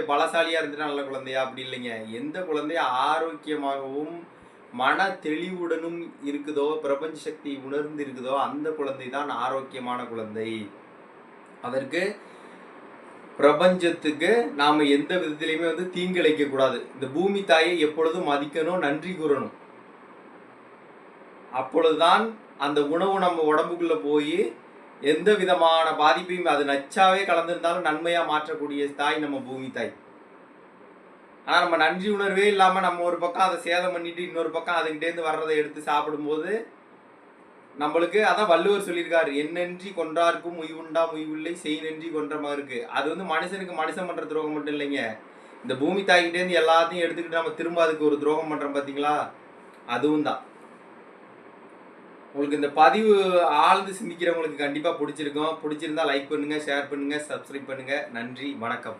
பலசாலியா இருந்துட்டா நல்ல குழந்தையா? அப்படி இல்லைங்க. எந்த குழந்தை ஆரோக்கியமாகவும், மன தெளிவுடனும் இருக்குதோ, பிரபஞ்ச சக்தி உணர்ந்து இருக்குதோ, அந்த குழந்தை தான் ஆரோக்கியமான குழந்தை. அதற்கு பிரபஞ்சத்துக்கு நாம எந்த விதத்திலயுமே தீங்கிழைக்க கூடாது. இந்த பூமி தாயை எப்பொழுதும் மதிக்கணும், நன்றி கூறணும். அப்பொழுதுதான் அந்த உணவு நம்ம உடம்புக்குள்ள போய் எந்த விதமான பாதிப்பையும் அது நச்சாவே கலந்திருந்தாலும் நன்மையா மாற்றக்கூடிய தாய் நம்ம பூமி தாய். ஆனா நம்ம நன்றி உணர்வே இல்லாம நம்ம ஒரு பக்கம் அதை சேதம் பண்ணிட்டு இன்னொரு பக்கம் அதுகிட்டேருந்து வர்றதை எடுத்து சாப்பிடும்போது நம்மளுக்கு அதான் வள்ளுவர் சொல்லியிருக்காரு, எண்ணென்றி கொன்றார்க்கும் உய்வுண்டா உய்வில்லை, செய் நன்றி கொன்ற இருக்கு. அது மனுஷனுக்கு மனுஷன் பண்ற துரோகம் மட்டும் இல்லைங்க. இந்த பூமி தாய்கிட்டேருந்து எல்லாத்தையும் எடுத்துக்கிட்டு நம்ம திரும்ப அதுக்கு ஒரு துரோகம் பண்றோம் பார்த்தீங்களா, அதுவும் தான். உங்களுக்கு இந்த பதிவு ஆழ்ந்து சிந்திக்கிறவங்களுக்கு கண்டிப்பாக பிடிச்சிருக்கும். பிடிச்சிருந்தா லைக் பண்ணுங்க, ஷேர் பண்ணுங்க, சப்ஸ்கிரைப் பண்ணுங்க. நன்றி, வணக்கம்.